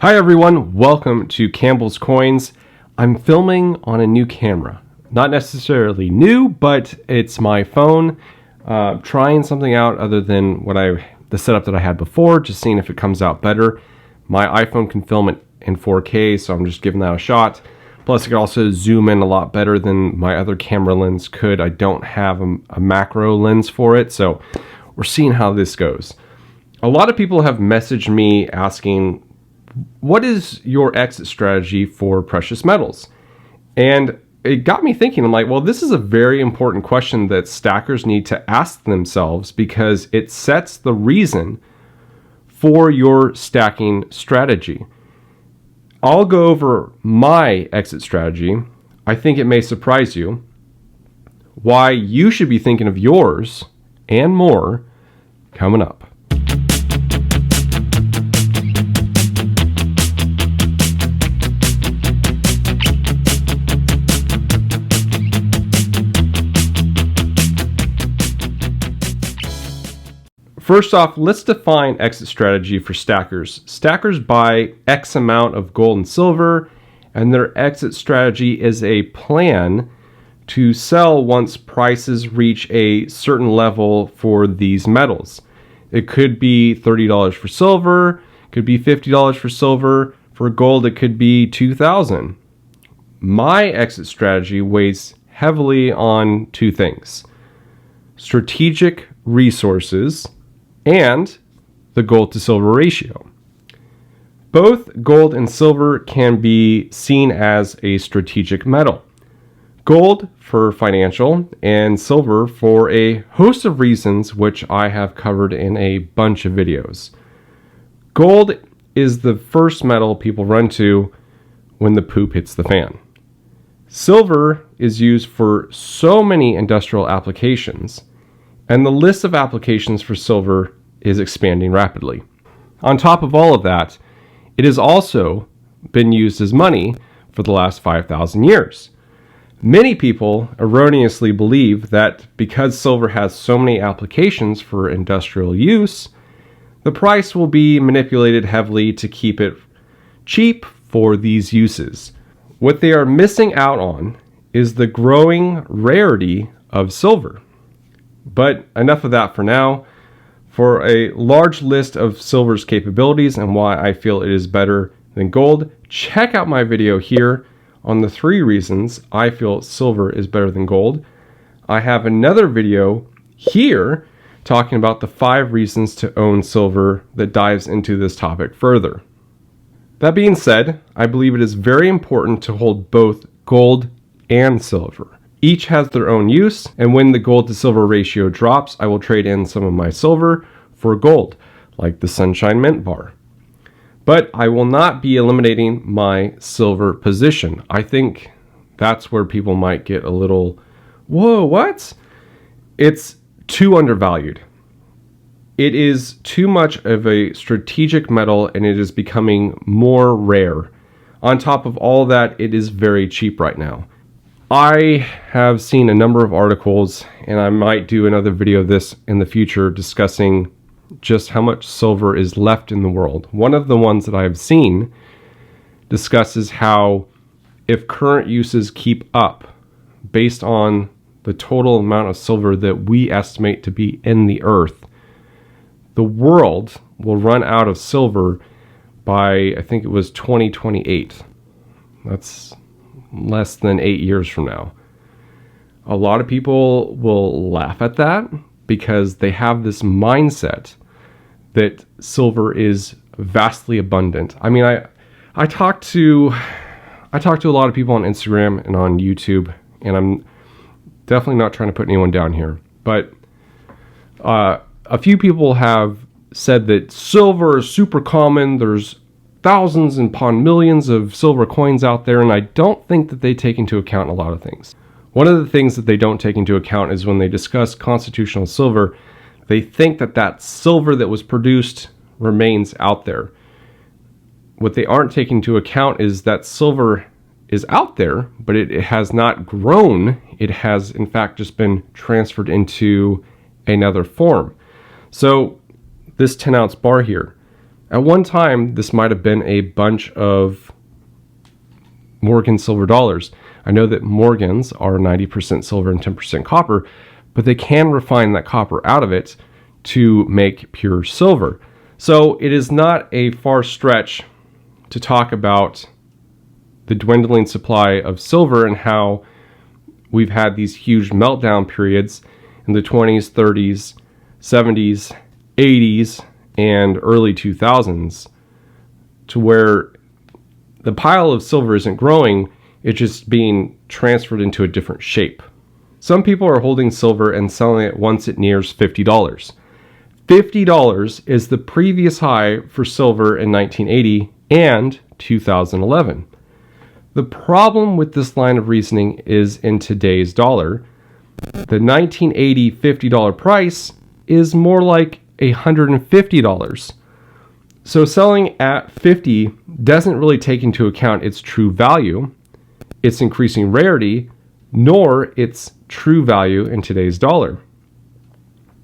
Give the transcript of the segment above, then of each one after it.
Hi everyone, welcome to Campbell's Coins. I'm filming on a new camera. Not necessarily new, but it's my phone. Trying something out other than the setup that I had before, just seeing if it comes out better. My iPhone can film it in 4K, so I'm just giving that a shot. Plus it can also zoom in a lot better than my other camera lens could. I don't have a macro lens for it, so we're seeing how this goes. A lot of people have messaged me asking, what is your exit strategy for precious metals? And it got me thinking, I'm like, well, this is a very important question that stackers need to ask themselves because it sets the reason for your stacking strategy. I'll go over my exit strategy. I think it may surprise you. Why you should be thinking of yours and more coming up. First off, let's define exit strategy for stackers. Stackers buy X amount of gold and silver, and their exit strategy is a plan to sell once prices reach a certain level for these metals. It could be $30 for silver, could be $50 for silver. For gold, it could be $2,000. My exit strategy weighs heavily on two things: strategic resources and the gold to silver ratio. Both gold and silver can be seen as a strategic metal. Gold for financial and silver for a host of reasons which I have covered in a bunch of videos. Gold is the first metal people run to when the poop hits the fan. Silver is used for so many industrial applications, and the list of applications for silver is expanding rapidly. On top of all of that, it has also been used as money for the last 5,000 years. Many people erroneously believe that because silver has so many applications for industrial use, the price will be manipulated heavily to keep it cheap for these uses. What they are missing out on is the growing rarity of silver. But enough of that for now. For a large list of silver's capabilities and why I feel it is better than gold, check out my video here on the 3 reasons I feel silver is better than gold. I have another video here talking about the 5 reasons to own silver that dives into this topic further. That being said, I believe it is very important to hold both gold and silver. Each has their own use, and when the gold to silver ratio drops, I will trade in some of my silver for gold, like the Sunshine Mint bar. But I will not be eliminating my silver position. I think that's where people might get a little, whoa, what? It's too undervalued. It is too much of a strategic metal, and it is becoming more rare. On top of all that, it is very cheap right now. I have seen a number of articles, and I might do another video of this in the future discussing just how much silver is left in the world. One of the ones that I have seen discusses how if current uses keep up based on the total amount of silver that we estimate to be in the earth, the world will run out of silver by, I think it was 2028. That's less than 8 years from now. A lot of people will laugh at that because they have this mindset that silver is vastly abundant. I mean, I talk to a lot of people on Instagram and on YouTube, and I'm definitely not trying to put anyone down here, but a few people have said that silver is super common. There's thousands and upon millions of silver coins out there, and I don't think that they take into account a lot of things. One of the things that they don't take into account is when they discuss constitutional silver, they think that that silver that was produced remains out there. What they aren't taking into account is that silver is out there, but it has not grown. It has, in fact, just been transferred into another form. So this 10-ounce bar here, At one time, this might have been a bunch of Morgan silver dollars. I know that Morgans are 90% silver and 10% copper, but they can refine that copper out of it to make pure silver. So it is not a far stretch to talk about the dwindling supply of silver and how we've had these huge meltdown periods in the 20s, 30s, 70s, 80s, and early 2000s, to where the pile of silver isn't growing, it's just being transferred into a different shape. Some people are holding silver and selling it once it nears $50. $50 is the previous high for silver in 1980 and 2011. The problem with this line of reasoning is in today's dollar. The 1980 $50 price is more like $150. So selling at 50 doesn't really take into account its true value, its increasing rarity, nor its true value in today's dollar.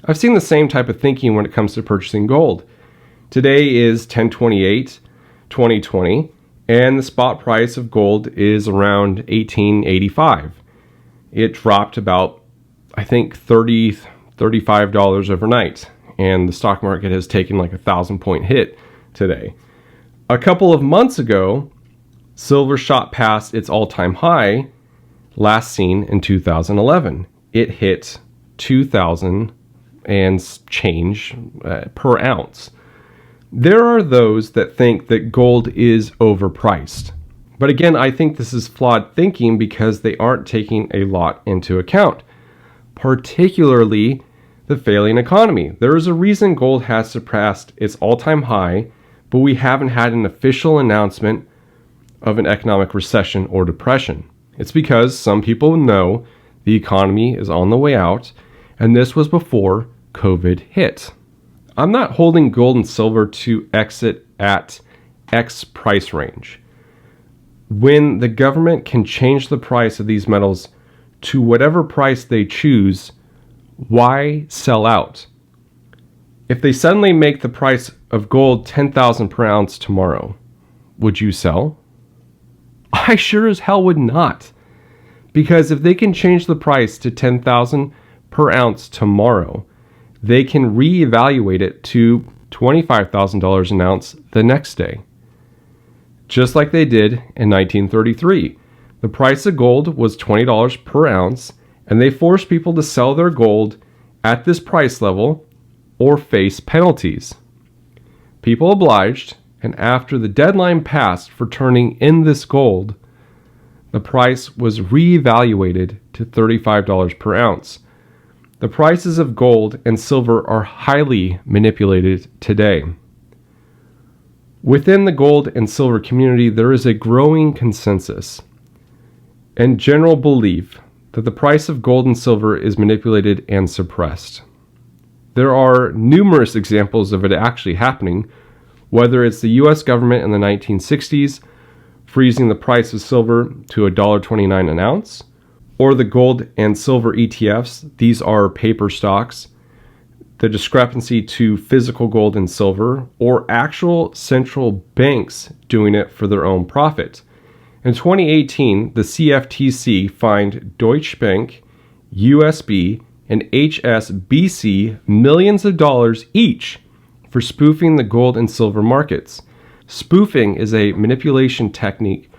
I've seen the same type of thinking when it comes to purchasing gold. Today is 10/28/2020, and the spot price of gold is around $18.85. It dropped about, I think, $35 overnight, and the stock market has taken like a 1,000-point hit today. A couple of months ago, silver shot past its all-time high last seen in 2011. It hit 2,000 and change per ounce. There are those that think that gold is overpriced. But again, I think this is flawed thinking because they aren't taking a lot into account, particularly the failing economy. There is a reason gold has surpassed its all-time high, but we haven't had an official announcement of an economic recession or depression. It's because some people know the economy is on the way out, and this was before COVID hit. I'm not holding gold and silver to exit at X price range. When the government can change the price of these metals to whatever price they choose, why sell out? If they suddenly make the price of gold $10,000 per ounce tomorrow, would you sell? I sure as hell would not. Because if they can change the price to $10,000 per ounce tomorrow, they can reevaluate it to $25,000 an ounce the next day. Just like they did in 1933. The price of gold was $20 per ounce, and they forced people to sell their gold at this price level or face penalties. People obliged, and after the deadline passed for turning in this gold, the price was reevaluated to $35 per ounce. The prices of gold and silver are highly manipulated today. Within the gold and silver community, there is a growing consensus and general belief that the price of gold and silver is manipulated and suppressed. There are numerous examples of it actually happening, whether it's the US government in the 1960s freezing the price of silver to $1.29 an ounce, or the gold and silver ETFs. These are paper stocks. The discrepancy to physical gold and silver, or actual central banks doing it for their own profit. In 2018, the CFTC fined Deutsche Bank, USB, and HSBC millions of dollars each for spoofing the gold and silver markets. Spoofing is a manipulation technique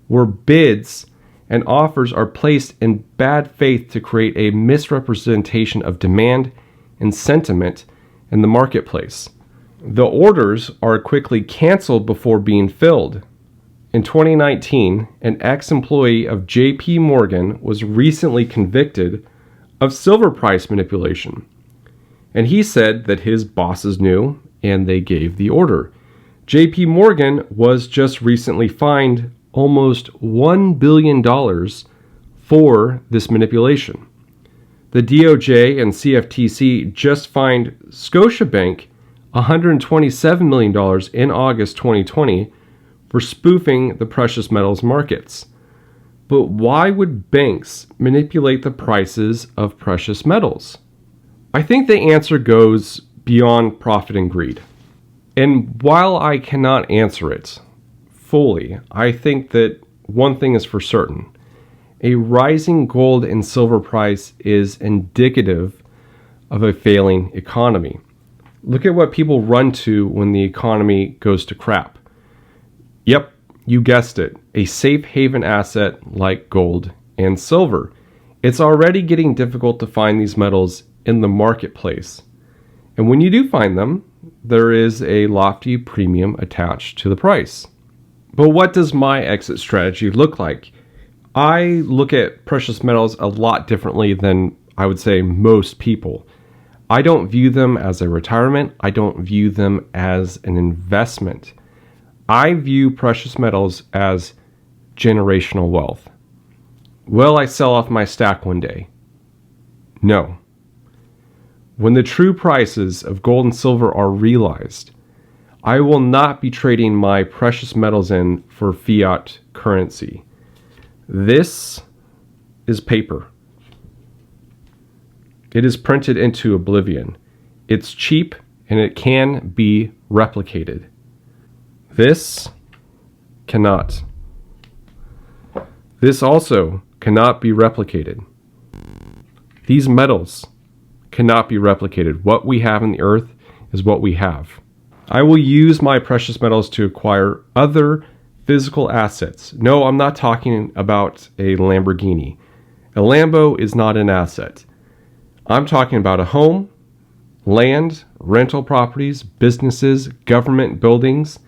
where bids and offers are placed in bad faith to create a misrepresentation of demand and sentiment in the marketplace. The orders are quickly canceled before being filled. In 2019, an ex-employee of JP Morgan was recently convicted of silver price manipulation. And he said that his bosses knew and they gave the order. JP Morgan was just recently fined almost $1 billion for this manipulation. The DOJ and CFTC just fined Scotiabank $127 million in August 2020 for spoofing the precious metals markets. But why would banks manipulate the prices of precious metals? I think the answer goes beyond profit and greed. And while I cannot answer it fully, I think that one thing is for certain. A rising gold and silver price is indicative of a failing economy. Look at what people run to when the economy goes to crap. Yep, you guessed it, a safe haven asset like gold and silver. It's already getting difficult to find these metals in the marketplace. And when you do find them, there is a lofty premium attached to the price. But what does my exit strategy look like? I look at precious metals a lot differently than I would say most people. I don't view them as a retirement. I don't view them as an investment. I view precious metals as generational wealth. Will I sell off my stack one day? No. When the true prices of gold and silver are realized, I will not be trading my precious metals in for fiat currency. This is paper. It is printed into oblivion. It's cheap and it can be replicated. This cannot. This also cannot be replicated. These metals cannot be replicated. What we have in the earth is what we have. I will use my precious metals to acquire other physical assets. No, I'm not talking about a Lamborghini. A Lambo is not an asset. I'm talking about a home, land, rental properties, businesses, government buildings,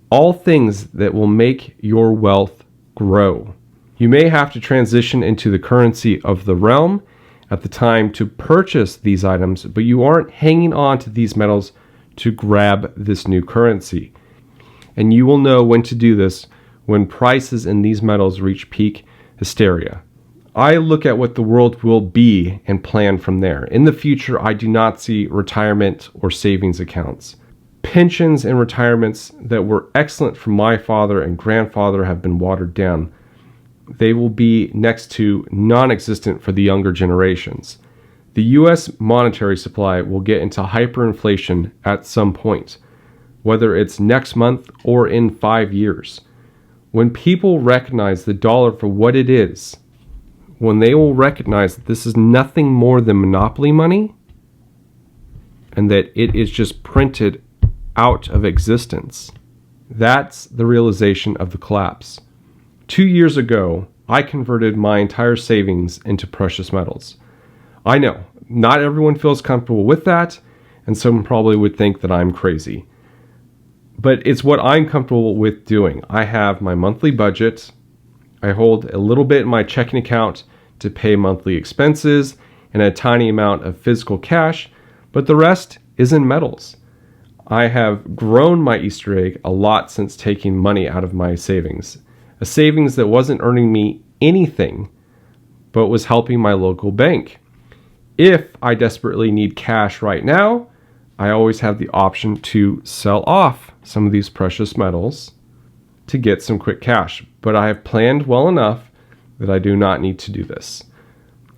all things that will make your wealth grow. You may have to transition into the currency of the realm at the time to purchase these items, but you aren't hanging on to these metals to grab this new currency. And you will know when to do this when prices in these metals reach peak hysteria. I look at what the world will be and plan from there. In the future, I do not see retirement or savings accounts. Pensions and retirements that were excellent for my father and grandfather have been watered down. They will be next to non-existent for the younger generations. The US monetary supply will get into hyperinflation at some point, whether it's next month or in 5 years. When people recognize the dollar for what it is, when they will recognize that this is nothing more than monopoly money and that it is just printed out of existence, that's the realization of the collapse. 2 years ago, I converted my entire savings into precious metals. I know, not everyone feels comfortable with that, and some probably would think that I'm crazy. But it's what I'm comfortable with doing. I have my monthly budget. I hold a little bit in my checking account to pay monthly expenses and a tiny amount of physical cash, but the rest is in metals. I have grown my Easter egg a lot since taking money out of my savings. A savings that wasn't earning me anything, but was helping my local bank. If I desperately need cash right now, I always have the option to sell off some of these precious metals to get some quick cash. But I have planned well enough that I do not need to do this.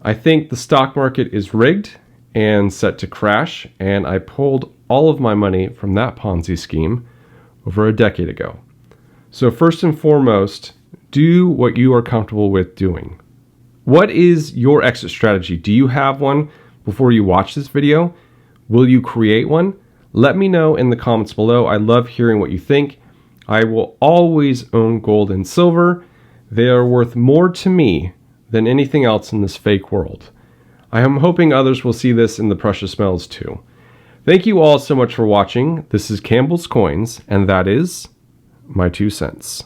I think the stock market is rigged and set to crash, and I pulled all of my money from that Ponzi scheme over a decade ago. So first and foremost, do what you are comfortable with doing. What is your exit strategy? Do you have one before you watch this video? Will you create one? Let me know in the comments below. I love hearing what you think. I will always own gold and silver. They are worth more to me than anything else in this fake world. I am hoping others will see this in the precious metals too. Thank you all so much for watching. This is Campbell's Coins, and that is my 2 cents.